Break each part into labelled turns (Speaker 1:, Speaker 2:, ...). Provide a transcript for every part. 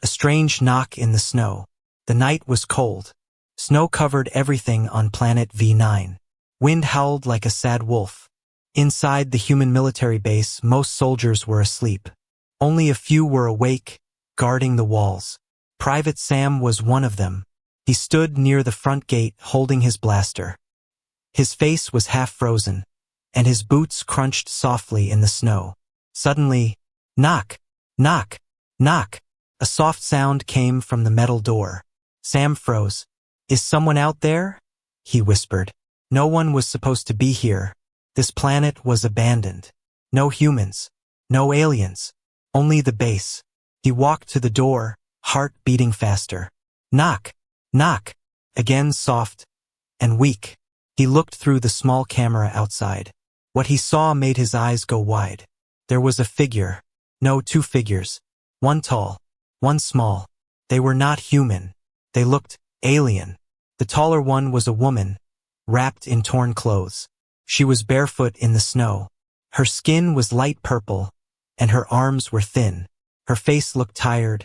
Speaker 1: A strange knock in the snow. The night was cold. Snow covered everything on planet V9. Wind howled like a sad wolf. Inside the human military base, most soldiers were asleep. Only a few were awake, guarding the walls. Private Sam was one of them. He stood near the front gate holding his blaster. His face was half frozen, and his boots crunched softly in the snow. Suddenly, knock, knock, knock. A soft sound came from the metal door. Sam froze. "Is someone out there?" he whispered. No one was supposed to be here. This planet was abandoned. No humans. No aliens. Only the base. He walked to the door, heart beating faster. Knock, knock. Again soft and weak. He looked through the small camera outside. What he saw made his eyes go wide. There was a figure. No, two figures. One tall, one small. They were not human. They looked alien. The taller one was a woman, wrapped in torn clothes. She was barefoot in the snow. Her skin was light purple, and her arms were thin. Her face looked tired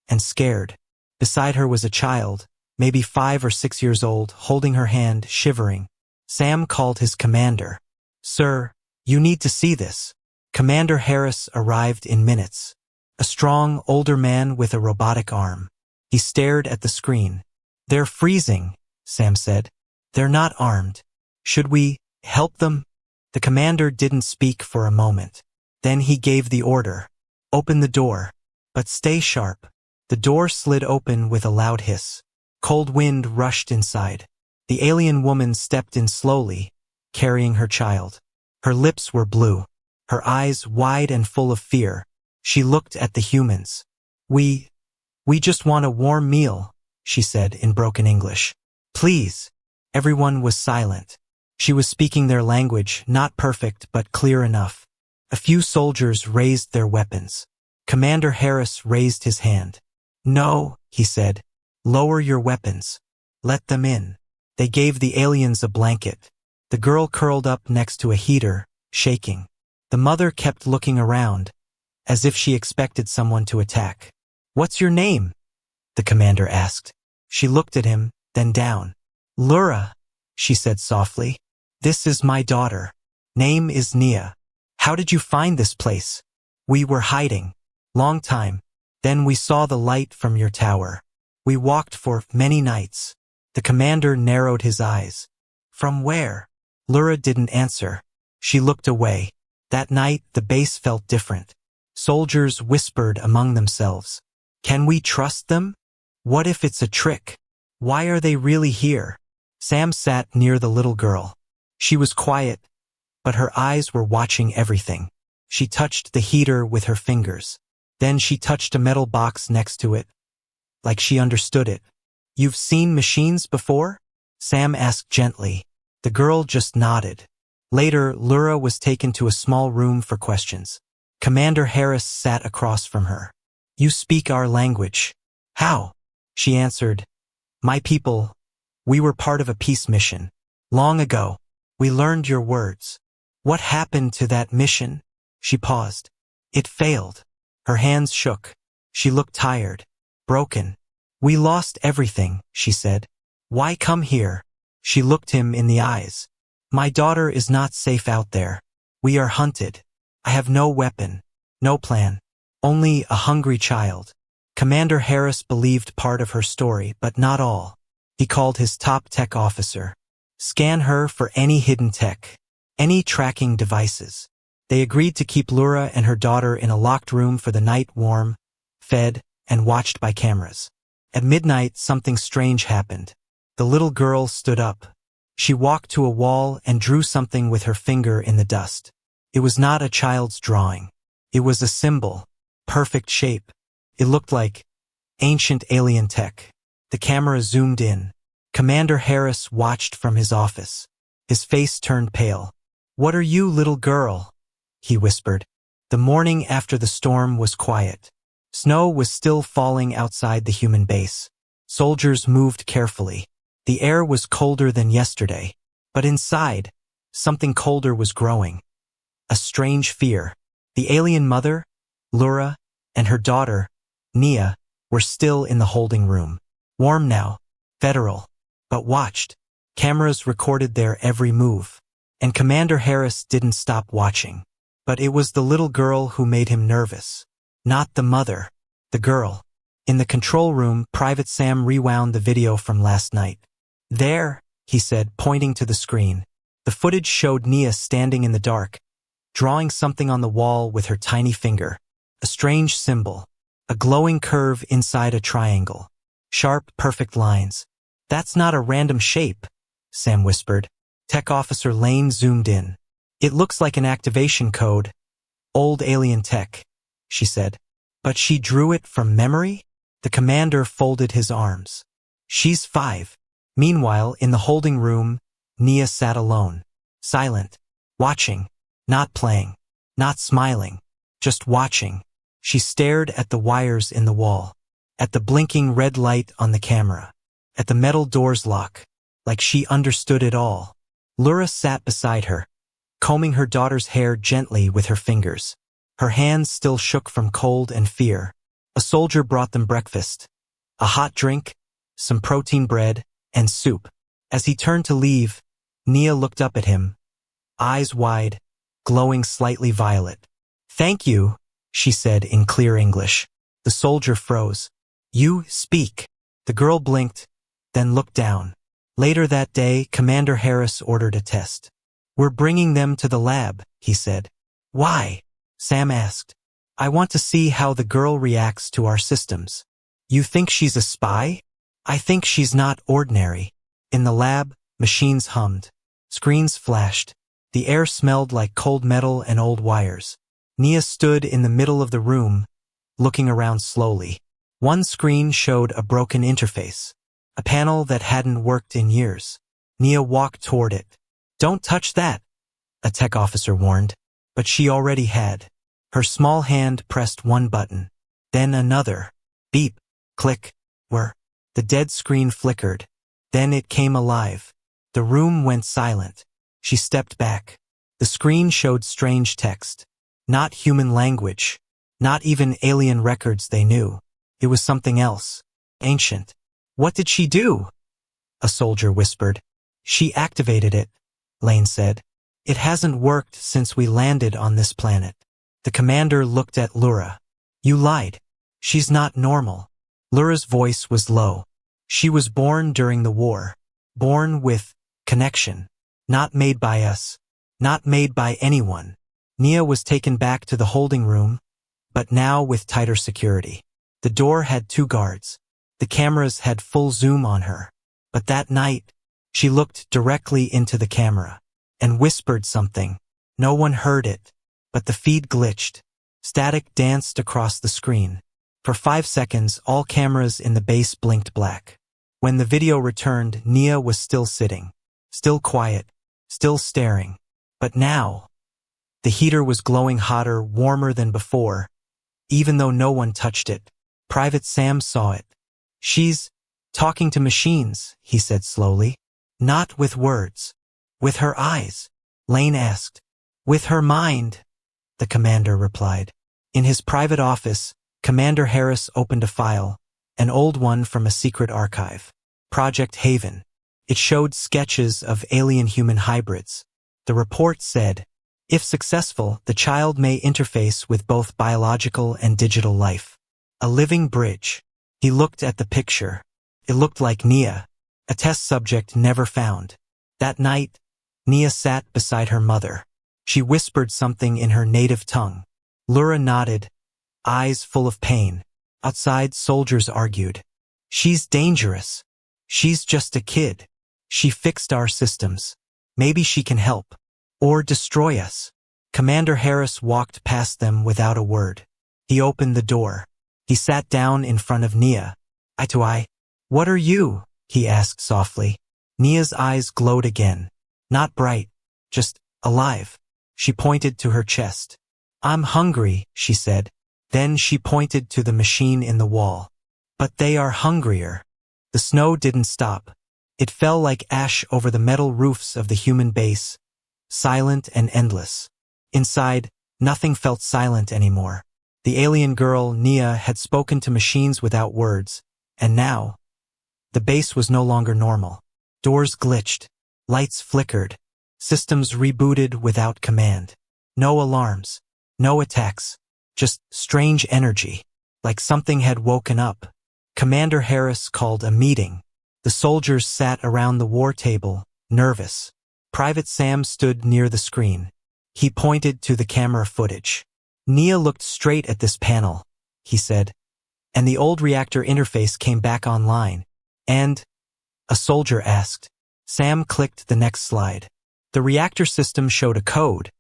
Speaker 1: and scared. Beside her was a child, maybe 5 or 6 years old, holding her hand, shivering. Sam called his commander. "Sir, you need to see this." Commander Harris arrived in minutes. A strong, older man with a robotic arm. He stared at the screen. "They're freezing," Sam said. "They're not armed. Should we help them?" The commander didn't speak for a moment. Then he gave the order. "Open the door. But stay sharp." The door slid open with a loud hiss. Cold wind rushed inside. The alien woman stepped in slowly, carrying her child. Her lips were blue, her eyes wide and full of fear. She looked at the humans. We just want a warm meal," she said in broken English. "Please." Everyone was silent. She was speaking their language, not perfect but clear enough. A few soldiers raised their weapons. Commander Harris raised his hand. "No," he said. "Lower your weapons. Let them in." They gave the aliens a blanket. The girl curled up next to a heater, shaking. The mother kept looking around, as if she expected someone to attack. "What's your name?" the commander asked. She looked at him, then down. "Lura," she said softly. "This is my daughter. Name is Nia. How did you find this place?" "We were hiding. Long time. Then we saw the light from your tower. We walked for many nights." The commander narrowed his eyes. "From where?" Lura didn't answer. She looked away. That night, the base felt different. Soldiers whispered among themselves. "Can we trust them? What if it's a trick? Why are they really here?" Sam sat near the little girl. She was quiet, but her eyes were watching everything. She touched the heater with her fingers. Then she touched a metal box next to it, like she understood it. "You've seen machines before?" Sam asked gently. The girl just nodded. Later, Lura was taken to a small room for questions. Commander Harris sat across from her. "You speak our language." "How?" She answered. "My people, we were part of a peace mission. Long ago, we learned your words." "What happened to that mission?" She paused. "It failed." Her hands shook. She looked tired, broken. "We lost everything," she said. "Why come here?" She looked him in the eyes. "My daughter is not safe out there. We are hunted. I have no weapon, no plan. Only a hungry child." Commander Harris believed part of her story, but not all. He called his top tech officer. "Scan her for any hidden tech, any tracking devices." They agreed to keep Lura and her daughter in a locked room for the night, warm, fed, and watched by cameras. At midnight, something strange happened. The little girl stood up. She walked to a wall and drew something with her finger in the dust. It was not a child's drawing. It was a symbol, perfect shape. It looked like ancient alien tech. The camera zoomed in. Commander Harris watched from his office. His face turned pale. "What are you, little girl?" he whispered. The morning after the storm was quiet. Snow was still falling outside the human base. Soldiers moved carefully. The air was colder than yesterday. But inside, something colder was growing. A strange fear. The alien mother, Lura, and her daughter, Nia, were still in the holding room. Warm now, federal, but watched. Cameras recorded their every move. And Commander Harris didn't stop watching. But it was the little girl who made him nervous. Not the mother. The girl. In the control room, Private Sam rewound the video from last night. There, he said, pointing to the screen. The footage showed Nia standing in the dark, drawing something on the wall with her tiny finger. A strange symbol. A glowing curve inside a triangle. Sharp, perfect lines. That's not a random shape, Sam whispered. Tech Officer Lane zoomed in. It looks like an activation code. Old alien tech, she said. But she drew it from memory? The commander folded his arms. She's 5. Meanwhile, in the holding room, Nia sat alone. Silent. Watching. Not playing. Not smiling. Just watching. She stared at the wires in the wall. At the blinking red light on the camera. At the metal door's lock. Like she understood it all. Lura sat beside her, combing her daughter's hair gently with her fingers. Her hands still shook from cold and fear. A soldier brought them breakfast. A hot drink, some protein bread, and soup. As he turned to leave, Nia looked up at him, eyes wide, glowing slightly violet. Thank you, she said in clear English. The soldier froze. You speak. The girl blinked, then looked down. Later that day, Commander Harris ordered a test. We're bringing them to the lab, he said. Why? Sam asked. I want to see how the girl reacts to our systems. You think she's a spy? I think she's not ordinary. In the lab, machines hummed. Screens flashed. The air smelled like cold metal and old wires. Nia stood in the middle of the room, looking around slowly. One screen showed a broken interface. A panel that hadn't worked in years. Nia walked toward it. Don't touch that, a tech officer warned. But she already had. Her small hand pressed one button. Then another. Beep. Click. Whir. The dead screen flickered. Then it came alive. The room went silent. She stepped back. The screen showed strange text. Not human language. Not even alien records they knew. It was something else. Ancient. What did she do? A soldier whispered. She activated it, Lane said. It hasn't worked since we landed on this planet. The commander looked at Lura. You lied. She's not normal. Lura's voice was low. She was born during the war. Born with connection. Not made by us. Not made by anyone. Nia was taken back to the holding room, but now with tighter security. The door had 2 guards. The cameras had full zoom on her. But that night, she looked directly into the camera and whispered something. No one heard it, but the feed glitched. Static danced across the screen. For 5 seconds, all cameras in the base blinked black. When the video returned, Nia was still sitting, still quiet, still staring. But now, the heater was glowing hotter, warmer than before, even though no one touched it. Private Sam saw it. She's talking to machines, he said slowly. Not with words. With her eyes, Lane asked. With her mind, the commander replied. In his private office, Commander Harris opened a file, an old one from a secret archive. Project Haven. It showed sketches of alien-human hybrids. The report said, if successful, the child may interface with both biological and digital life. A living bridge. He looked at the picture. It looked like Nia, a test subject never found. That night, Nia sat beside her mother. She whispered something in her native tongue. Lura nodded, eyes full of pain. Outside, soldiers argued. She's dangerous. She's just a kid. She fixed our systems. Maybe she can help. Or destroy us. Commander Harris walked past them without a word. He opened the door. He sat down in front of Nia. Eye to eye. What are you? He asked softly. Nia's eyes glowed again. Not bright, just alive. She pointed to her chest. I'm hungry, she said. Then she pointed to the machine in the wall. But they are hungrier. The snow didn't stop. It fell like ash over the metal roofs of the human base, silent and endless. Inside, nothing felt silent anymore. The alien girl, Nia, had spoken to machines without words, and now, the base was no longer normal. Doors glitched, lights flickered, systems rebooted without command. No alarms, no attacks, just strange energy, like something had woken up. Commander Harris called a meeting. The soldiers sat around the war table, nervous. Private Sam stood near the screen. He pointed to the camera footage. Nia looked straight at this panel, he said, and the old reactor interface came back online. And? A soldier asked. Sam clicked the next slide. The reactor system showed a code,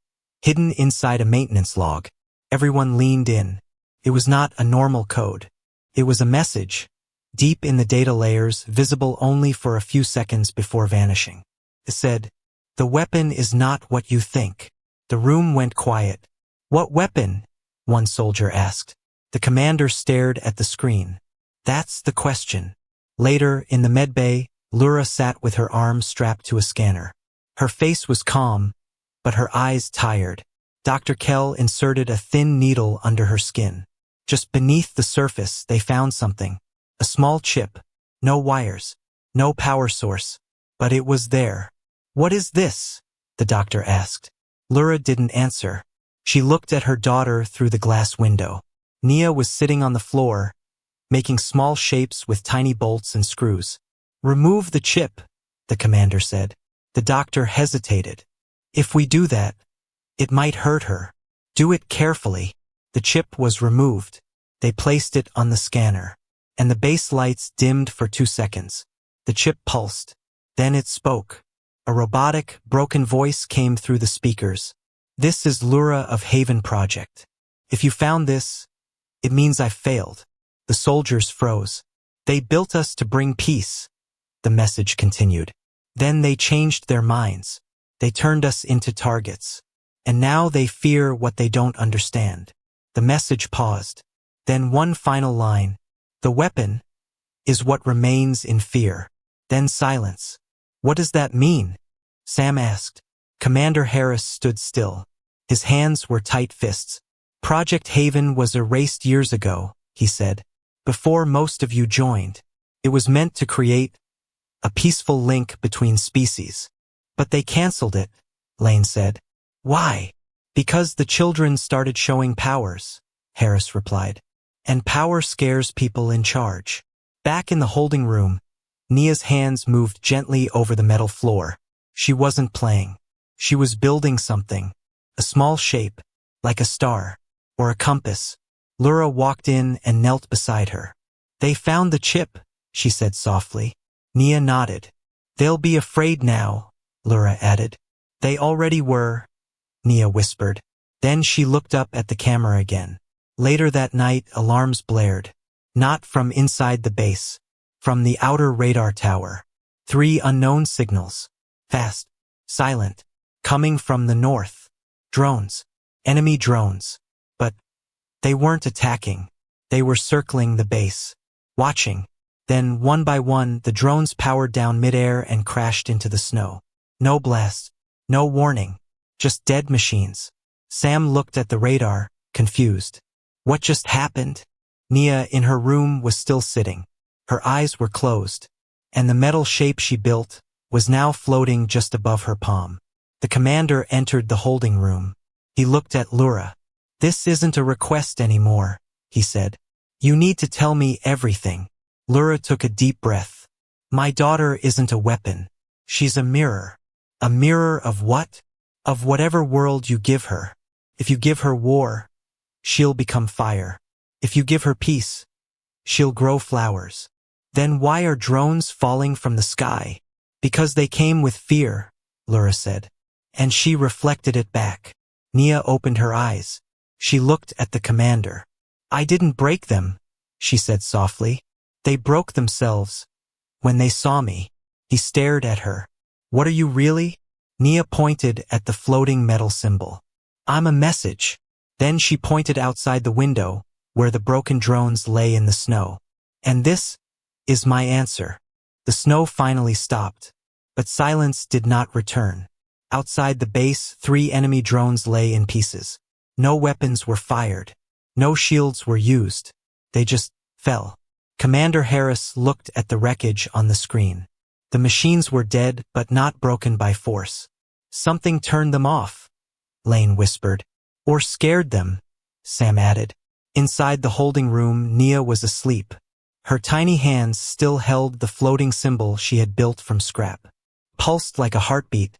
Speaker 1: hidden inside a maintenance log. Everyone leaned in. It was not a normal code. It was a message, deep in the data layers, visible only for a few seconds before vanishing. It said, "The weapon is not what you think." The room went quiet. "What weapon?" one soldier asked. The commander stared at the screen. "That's the question." Later, in the medbay, Lura sat with her arms strapped to a scanner. Her face was calm, but her eyes tired. Dr. Kell inserted a thin needle under her skin. Just beneath the surface, they found something. A small chip. No wires. No power source. But it was there. "What is this?" the doctor asked. Lura didn't answer. She looked at her daughter through the glass window. Nia was sitting on the floor, making small shapes with tiny bolts and screws. "Remove the chip," the commander said. The doctor hesitated. "If we do that, it might hurt her. Do it carefully." The chip was removed. They placed it on the scanner, and the base lights dimmed for 2 seconds. The chip pulsed. Then it spoke. A robotic, broken voice came through the speakers. "This is Lura of Haven Project. If you found this, it means I failed." The soldiers froze. "They built us to bring peace," the message continued. "Then they changed their minds. They turned us into targets. And now they fear what they don't understand." The message paused. Then one final line. "The weapon is what remains in fear." Then silence. "What does that mean?" Sam asked. Commander Harris stood still. His hands were tight fists. "Project Haven was erased years ago," he said, "before most of you joined. It was meant to create a peaceful link between species. But they canceled it," Lane said. "Why?" "Because the children started showing powers," Harris replied. "And power scares people in charge." Back in the holding room, Nia's hands moved gently over the metal floor. She wasn't playing. She was building something. A small shape, like a star, or a compass. Lura walked in and knelt beside her. "They found the chip," she said softly. Nia nodded. "They'll be afraid now," Lura added. "They already were," Nia whispered. Then she looked up at the camera again. Later that night, alarms blared. Not from inside the base. From the outer radar tower. 3 unknown signals. Fast. Silent. Coming from the north. Drones. Enemy drones. But they weren't attacking. They were circling the base. Watching. Then, one by one, the drones powered down midair and crashed into the snow. No blast. No warning. Just dead machines. Sam looked at the radar, confused. What just happened? Nia, in her room, was still sitting. Her eyes were closed, and the metal shape she built was now floating just above her palm. The commander entered the holding room. He looked at Lura. "This isn't a request anymore," he said. "You need to tell me everything." Lura took a deep breath. "My daughter isn't a weapon. She's a mirror." "A mirror of what?" "Of whatever world you give her. If you give her war, she'll become fire. If you give her peace, she'll grow flowers." "Then why are drones falling from the sky?" "Because they came with fear," Lura said. And she reflected it back. Nia opened her eyes. She looked at the commander. "I didn't break them," she said softly. "They broke themselves when they saw me." He stared at her. "What are you really?" Nia pointed at the floating metal symbol. "I'm a message." Then she pointed outside the window, where the broken drones lay in the snow. "And this is my answer." The snow finally stopped, but silence did not return. Outside the base, 3 enemy drones lay in pieces. No weapons were fired. No shields were used. They just fell. Commander Harris looked at the wreckage on the screen. The machines were dead, but not broken by force. Something turned them off, Lane whispered. Or scared them, Sam added. Inside the holding room, Nia was asleep. Her tiny hands still held the floating symbol she had built from scrap. Pulsed like a heartbeat,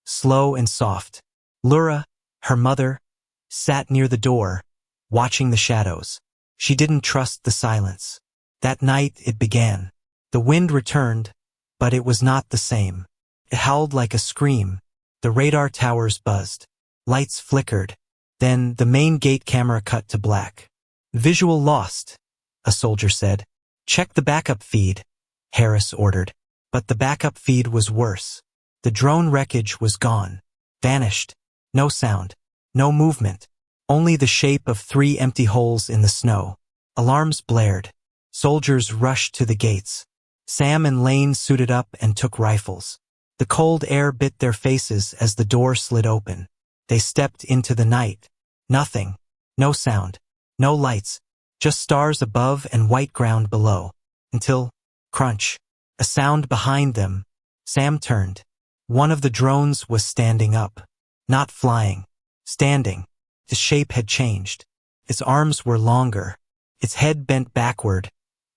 Speaker 1: slow and soft. Lura, her mother, sat near the door, watching the shadows. She didn't trust the silence. That night it began. The wind returned, but it was not the same. It howled like a scream. The radar towers buzzed. Lights flickered. Then the main gate camera cut to black. Visual lost, a soldier said. Check the backup feed, Harris ordered. But the backup feed was worse. The drone wreckage was gone. Vanished. No sound. No movement. Only the shape of 3 empty holes in the snow. Alarms blared. Soldiers rushed to the gates. Sam and Lane suited up and took rifles. The cold air bit their faces as the door slid open. They stepped into the night. Nothing. No sound. No lights. Just stars above and white ground below. Until, crunch. A sound behind them. Sam turned. One of the drones was standing up. Not flying. Standing. The shape had changed. Its arms were longer. Its head bent backward,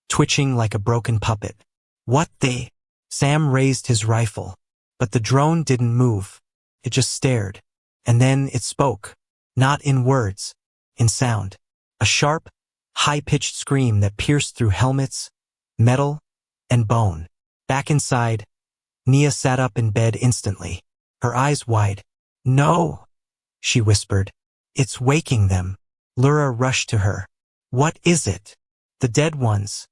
Speaker 1: twitching like a broken puppet. What the? Sam raised his rifle. But the drone didn't move. It just stared. And then it spoke. Not in words. In sound. A sharp, high-pitched scream that pierced through helmets, metal, and bone. Back inside, Nia sat up in bed instantly, her eyes wide. No, she whispered. It's waking them. Lura rushed to her. What is it? The dead ones.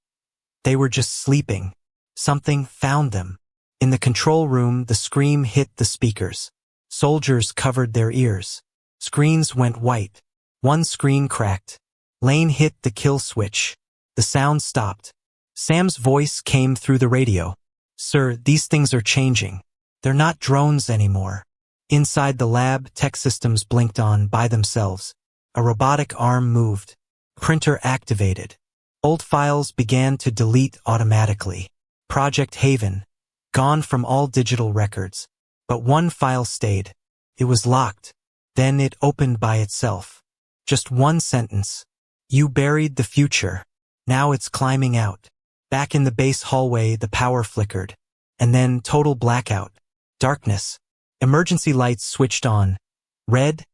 Speaker 1: They were just sleeping. Something found them. In the control room, the scream hit the speakers. Soldiers covered their ears. Screens went white. One screen cracked. Lane hit the kill switch. The sound stopped. Sam's voice came through the radio. Sir, these things are changing. They're not drones anymore. Inside the lab, tech systems blinked on by themselves. A robotic arm moved. Printer activated. Old files began to delete automatically. Project Haven. Gone from all digital records. But one file stayed. It was locked. Then it opened by itself. Just one sentence. You buried the future. Now it's climbing out. Back in the base hallway, the power flickered. And then total blackout. Darkness. Emergency lights switched on. Red,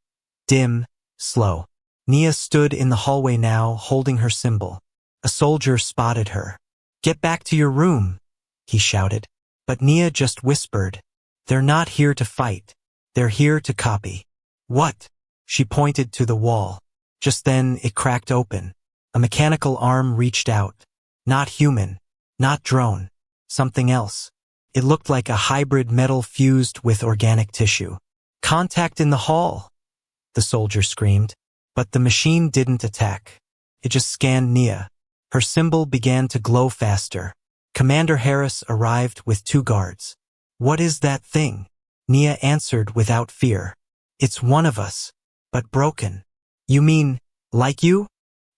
Speaker 1: dim, slow. Nia stood in the hallway now, holding her symbol. A soldier spotted her. Get back to your room, he shouted. But Nia just whispered. They're not here to fight. They're here to copy. What? She pointed to the wall. Just then, it cracked open. A mechanical arm reached out. Not human. Not drone. Something else. It looked like a hybrid metal fused with organic tissue. Contact in the hall, the soldier screamed. But the machine didn't attack. It just scanned Nia. Her symbol began to glow faster. Commander Harris arrived with 2 guards. What is that thing? Nia answered without fear. It's one of us, but broken. You mean, like you?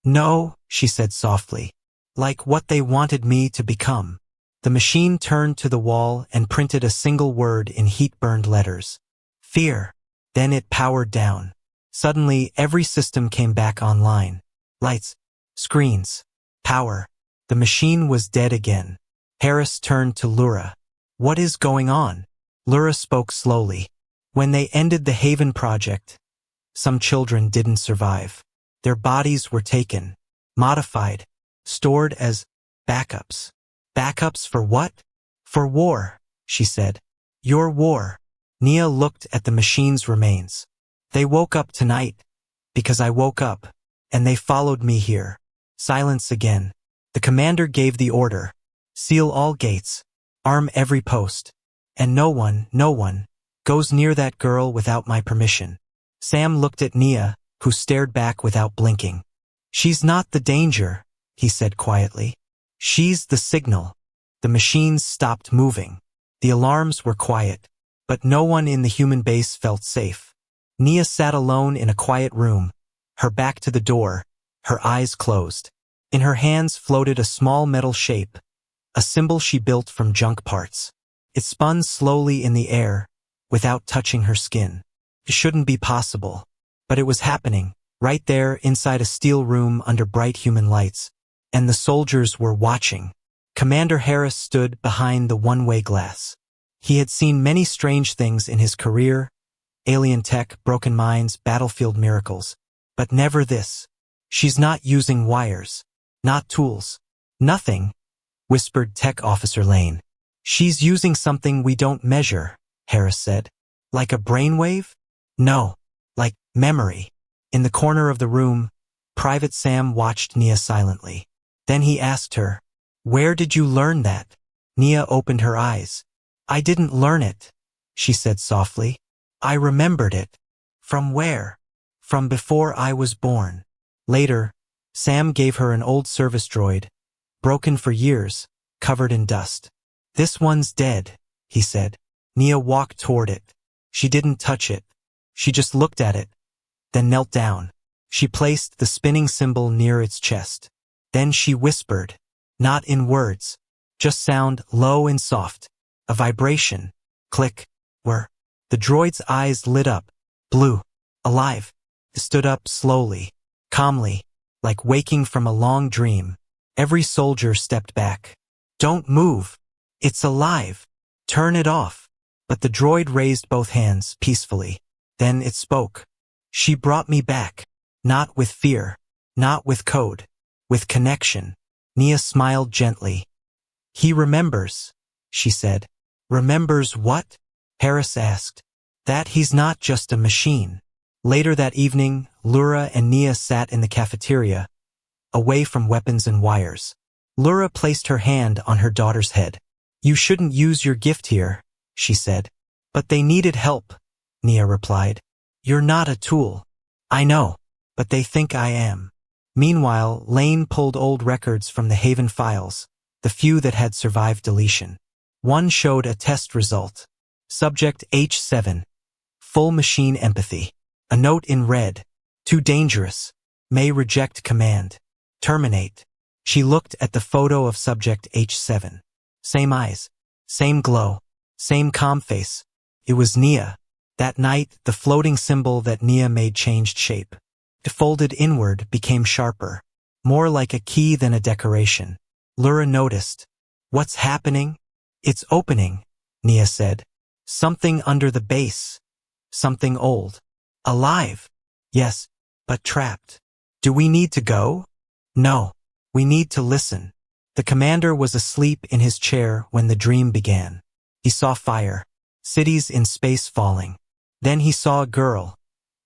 Speaker 1: No, she said softly. Like what they wanted me to become. The machine turned to the wall and printed a single word in heat-burned letters. Fear. Then it powered down. Suddenly, every system came back online. Lights, screens, power. The machine was dead again. Harris turned to Lura. What is going on? Lura spoke slowly. When they ended the Haven project, some children didn't survive. Their bodies were taken, modified, stored as backups. Backups for what? For war, she said. Your war. Nia looked at the machine's remains. They woke up tonight, because I woke up, and they followed me here. Silence again. The commander gave the order. Seal all gates. Arm every post. And no one goes near that girl without my permission. Sam looked at Nia, who stared back without blinking. She's not the danger, he said quietly. She's the signal. The machines stopped moving. The alarms were quiet, but no one in the human base felt safe. Nia sat alone in a quiet room, her back to the door, her eyes closed. In her hands floated a small metal shape, a symbol she built from junk parts. It spun slowly in the air, without touching her skin. It shouldn't be possible. But it was happening, right there inside a steel room under bright human lights. And the soldiers were watching. Commander Harris stood behind the one-way glass. He had seen many strange things in his career, alien tech, broken mines, battlefield miracles. But never this. She's not using wires. Not tools. Nothing, whispered Tech Officer Lane. She's using something we don't measure, Harris said. Like a brainwave? No. Like memory. In the corner of the room, Private Sam watched Nia silently. Then he asked her, "Where did you learn that?" Nia opened her eyes. "I didn't learn it," she said softly. "I remembered it." "From where?" "From before I was born." Later, Sam gave her an old service droid, broken for years, covered in dust. "This one's dead," he said. Nia walked toward it. She didn't touch it. She just looked at it, then knelt down. She placed the spinning symbol near its chest. Then she whispered, not in words, just sound low and soft. A vibration. Click. Whir. The droid's eyes lit up. Blue. Alive. It stood up slowly, calmly, like waking from a long dream. Every soldier stepped back. "Don't move. It's alive. Turn it off." But the droid raised both hands peacefully. Then it spoke. "She brought me back. Not with fear. Not with code. With connection." Nia smiled gently. "He remembers," she said. "Remembers what?" Harris asked. "That he's not just a machine." Later that evening, Lura and Nia sat in the cafeteria, away from weapons and wires. Lura placed her hand on her daughter's head. "You shouldn't use your gift here," she said. "But they needed help," Nia replied. "You're not a tool." "I know, but they think I am." Meanwhile, Lane pulled old records from the Haven files, the few that had survived deletion. One showed a test result. Subject H7. Full machine empathy. A note in red. Too dangerous. May reject command. Terminate. She looked at the photo of subject H7. Same eyes. Same glow. Same calm face. It was Nia. That night, the floating symbol that Nia made changed shape. It folded inward, became sharper. More like a key than a decoration. Lura noticed. "What's happening?" "It's opening," Nia said. "Something under the base. Something old. Alive." "Yes, but trapped." "Do we need to go?" "No. We need to listen." The commander was asleep in his chair when the dream began. He saw fire. Cities in space falling. Then he saw a girl,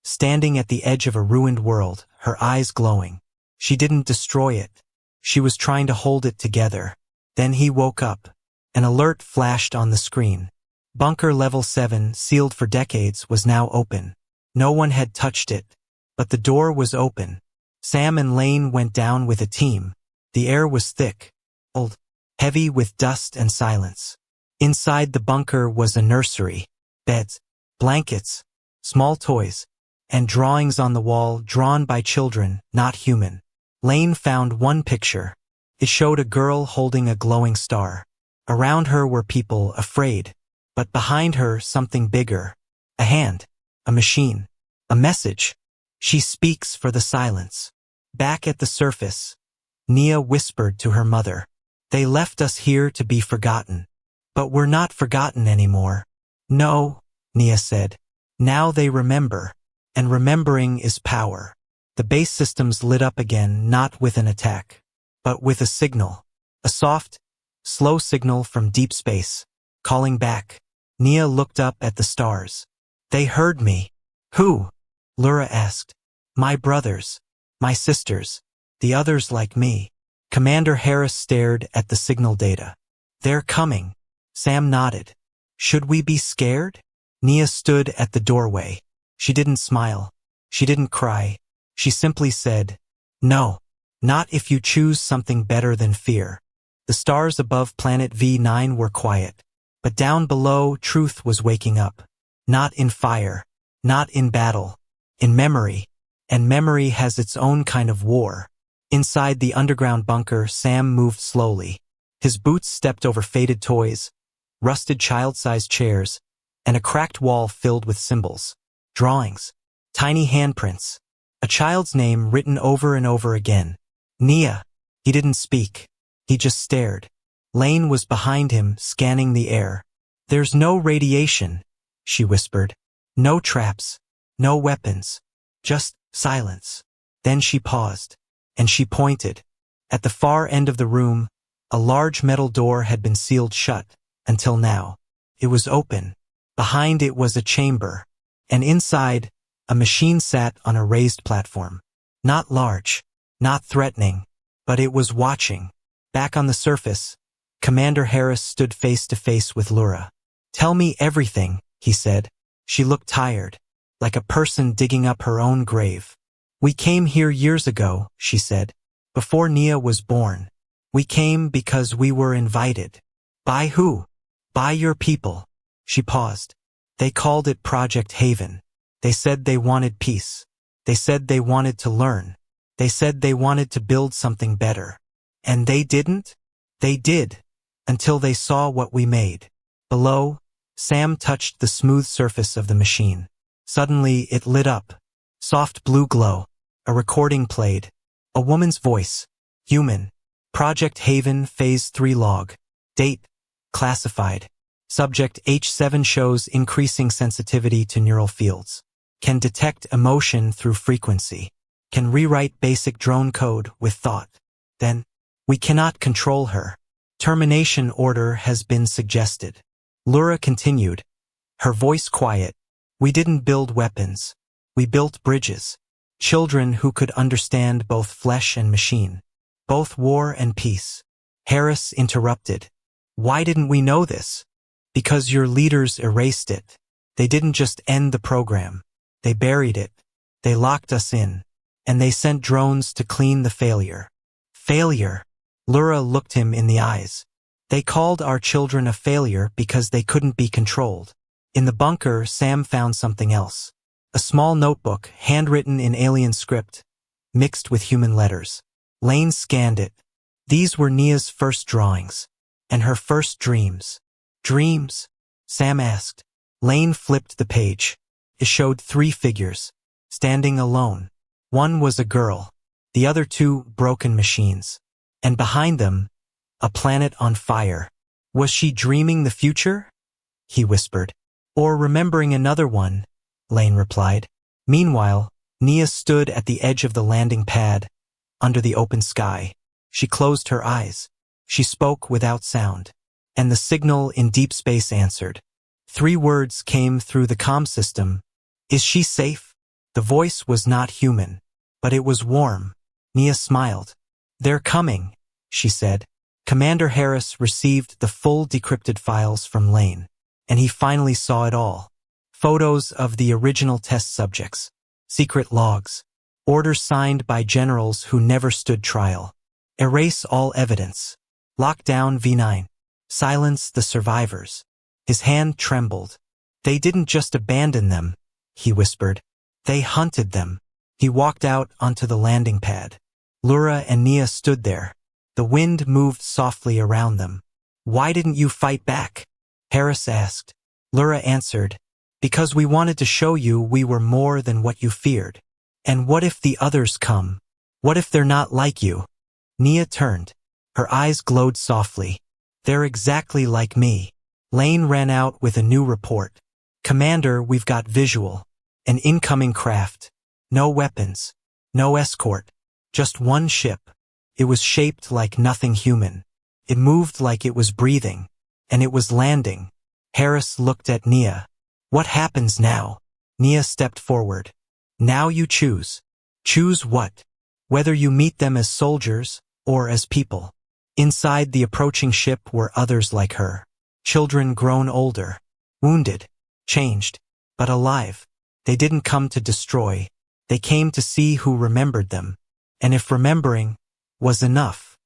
Speaker 1: standing at the edge of a ruined world, her eyes glowing. She didn't destroy it. She was trying to hold it together. Then he woke up. An alert flashed on the screen. Bunker Level 7, sealed for decades, was now open. No one had touched it, but the door was open. Sam and Lane went down with a team. The air was thick, old, heavy with dust and silence. Inside the bunker was a nursery. Beds, blankets, small toys, and drawings on the wall drawn by children, not human. Lane found one picture. It showed a girl holding a glowing star. Around her were people afraid, but behind her something bigger. A hand, a machine, a message. "She speaks for the silence." Back at the surface, Nia whispered to her mother. "They left us here to be forgotten. But we're not forgotten anymore." "No," Nia said. "Now they remember. And remembering is power." The base systems lit up again, not with an attack, but with a signal. A soft, slow signal from deep space, calling back. Nia looked up at the stars. "They heard me." "Who?" Lura asked. "My brothers. My sisters. The others like me." Commander Harris stared at the signal data. "They're coming." Sam nodded. "Should we be scared?" Nia stood at the doorway. She didn't smile. She didn't cry. She simply said, "No. Not if you choose something better than fear." The stars above planet V9 were quiet. But down below, truth was waking up. Not in fire. Not in battle. In memory. And memory has its own kind of war. Inside the underground bunker, Sam moved slowly. His boots stepped over faded toys, rusted child-sized chairs, and a cracked wall filled with symbols, drawings, tiny handprints, a child's name written over and over again. Nia. He didn't speak. He just stared. Lane was behind him, scanning the air. "There's no radiation," she whispered. "No traps. No weapons. Just silence." Then she paused, and she pointed. At the far end of the room, a large metal door had been sealed shut, until now. It was open. Behind it was a chamber, and inside, a machine sat on a raised platform. Not large, not threatening, but it was watching. Back on the surface, Commander Harris stood face to face with Lura. "Tell me everything," he said. She looked tired, like a person digging up her own grave. "We came here years ago," she said, "before Nia was born. We came because we were invited." "By who?" "By your people." She paused. "They called it Project Haven. They said they wanted peace. They said they wanted to learn. They said they wanted to build something better. And they didn't? They did, until they saw what we made." Below, Sam touched the smooth surface of the machine. Suddenly, it lit up. Soft blue glow. A recording played. A woman's voice. Human. Project Haven Phase 3 log. Date. Classified. Subject H7 shows increasing sensitivity to neural fields. Can detect emotion through frequency. Can rewrite basic drone code with thought. Then, we cannot control her. Termination order has been suggested. Lura continued, her voice quiet. "We didn't build weapons. We built bridges. Children who could understand both flesh and machine. Both war and peace." Harris interrupted. "Why didn't we know this?" "Because your leaders erased it. They didn't just end the program. They buried it. They locked us in. And they sent drones to clean the failure." "Failure?" Lura looked him in the eyes. "They called our children a failure because they couldn't be controlled." In the bunker, Sam found something else. A small notebook, handwritten in alien script, mixed with human letters. Lane scanned it. These were Nia's first drawings. And her first dreams. "Dreams?" Sam asked. Lane flipped the page. It showed 3 figures, standing alone. One was a girl, the other 2 broken machines. And behind them, a planet on fire. "Was she dreaming the future?" he whispered. "Or remembering another one?" Lane replied. Meanwhile, Nia stood at the edge of the landing pad, under the open sky. She closed her eyes. She spoke without sound. And the signal in deep space answered. 3 words came through the comm system. "Is she safe?" The voice was not human, but it was warm. Nia smiled. "They're coming," she said. Commander Harris received the full decrypted files from Lane, and he finally saw it all. Photos of the original test subjects, secret logs, orders signed by generals who never stood trial. Erase all evidence. Lock down V9. Silence the survivors. His hand trembled. "They didn't just abandon them," he whispered. "They hunted them." He walked out onto the landing pad. Lura and Nia stood there. The wind moved softly around them. "Why didn't you fight back?" Harris asked. Lura answered, "Because we wanted to show you we were more than what you feared. And what if the others come? What if they're not like you?" Nia turned. Her eyes glowed softly. "They're exactly like me." Lane ran out with a new report. "Commander, we've got visual. An incoming craft. No weapons. No escort. Just one ship. It was shaped like nothing human. It moved like it was breathing. And it was landing." Harris looked at Nia. "What happens now?" Nia stepped forward. "Now you choose." "Choose what?" "Whether you meet them as soldiers or as people." Inside the approaching ship were others like her. Children grown older. Wounded. Changed. But alive. They didn't come to destroy. They came to see who remembered them. And if remembering was enough.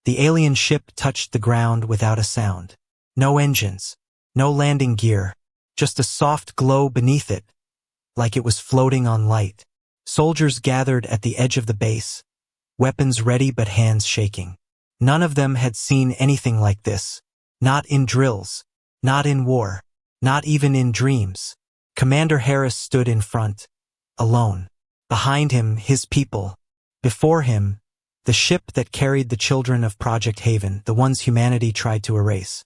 Speaker 1: The alien ship touched the ground without a sound. No engines. No landing gear. Just a soft glow beneath it, like it was floating on light. Soldiers gathered at the edge of the base, weapons ready but hands shaking. None of them had seen anything like this. Not in drills. Not in war. Not even in dreams. Commander Harris stood in front, alone. Behind him, his people. Before him, the ship that carried the children of Project Haven, the ones humanity tried to erase.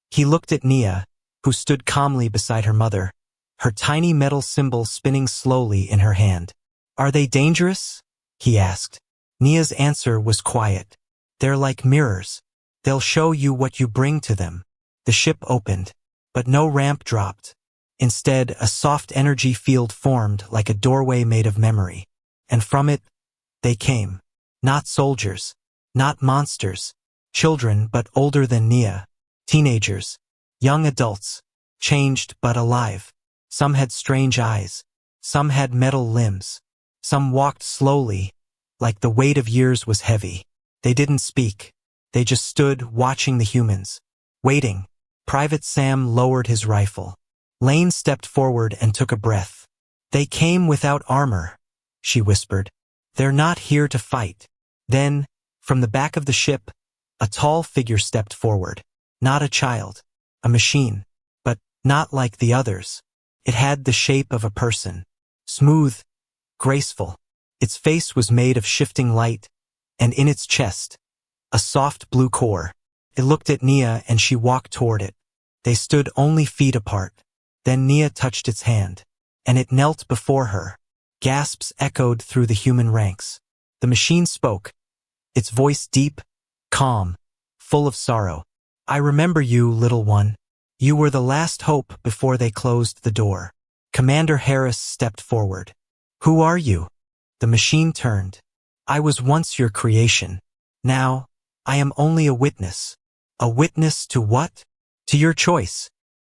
Speaker 1: He looked at Nia, who stood calmly beside her mother, her tiny metal symbol spinning slowly in her hand. "Are they dangerous?" he asked. Nia's answer was quiet. "They're like mirrors. They'll show you what you bring to them." The ship opened, but no ramp dropped. Instead, a soft energy field formed like a doorway made of memory. And from it, they came. Not soldiers. Not monsters. Children, but older than Nia. Teenagers. Young adults. Changed but alive. Some had strange eyes. Some had metal limbs. Some walked slowly, like the weight of years was heavy. They didn't speak. They just stood watching the humans. Waiting. Private Sam lowered his rifle. Lane stepped forward and took a breath. "They came without armor," she whispered. "They're not here to fight." Then, from the back of the ship, a tall figure stepped forward. Not a child. A machine. But not like the others. It had the shape of a person. Smooth. Graceful. Its face was made of shifting light, and in its chest, a soft blue core. It looked at Nia and she walked toward it. They stood only feet apart. Then Nia touched its hand, and it knelt before her. Gasps echoed through the human ranks. The machine spoke, its voice deep, calm, full of sorrow. "I remember you, little one. You were the last hope before they closed the door." Commander Harris stepped forward. "Who are you?" The machine turned. "I was once your creation. Now, I am only a witness." "A witness to what?" "To your choice."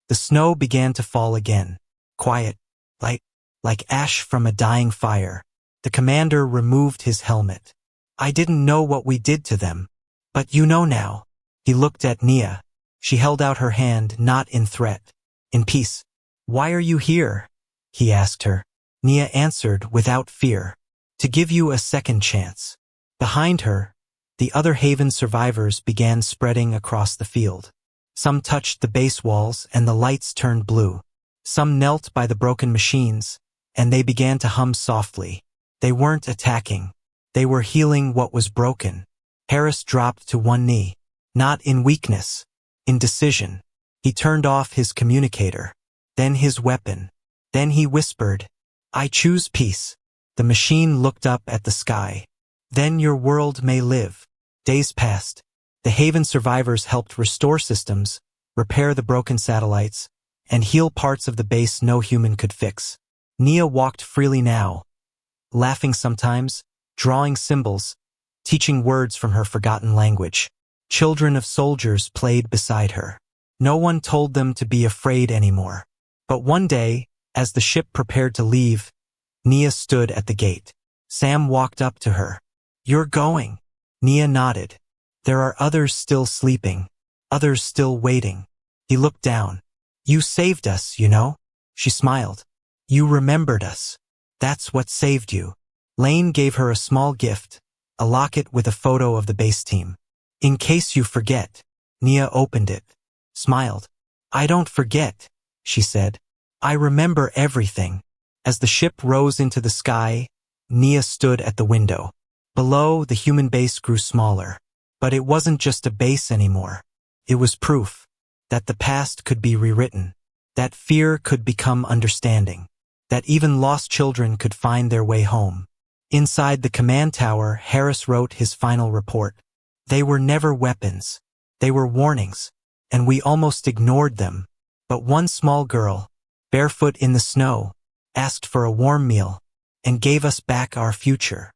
Speaker 1: The snow began to fall again. Quiet, light, like ash from a dying fire. The commander removed his helmet. "I didn't know what we did to them. But you know now." He looked at Nia. She held out her hand, not in threat, in peace. "Why are you here?" he asked her. Nia answered without fear. "To give you a second chance." Behind her, the other Haven survivors began spreading across the field. Some touched the base walls and the lights turned blue. Some knelt by the broken machines, and they began to hum softly. They weren't attacking. They were healing what was broken. Harris dropped to one knee. Not in weakness, in decision. He turned off his communicator, then his weapon. Then he whispered, "I choose peace." The machine looked up at the sky. "Then your world may live." Days passed. The Haven survivors helped restore systems, repair the broken satellites, and heal parts of the base no human could fix. Nia walked freely now, laughing sometimes, drawing symbols, teaching words from her forgotten language. Children of soldiers played beside her. No one told them to be afraid anymore. But one day, as the ship prepared to leave, Nia stood at the gate. Sam walked up to her. "You're going." Nia nodded. "There are others still sleeping, others still waiting." He looked down. "You saved us, you know." She smiled. "You remembered us. That's what saved you." Lane gave her a small gift, a locket with a photo of the base team. "In case you forget." Nia opened it, smiled. "I don't forget," she said. "I remember everything." As the ship rose into the sky, Nia stood at the window. Below, the human base grew smaller. But it wasn't just a base anymore. It was proof that the past could be rewritten, that fear could become understanding, that even lost children could find their way home. Inside the command tower, Harris wrote his final report. "They were never weapons. They were warnings, and we almost ignored them. But one small girl, barefoot in the snow, asked for a warm meal and gave us back our future."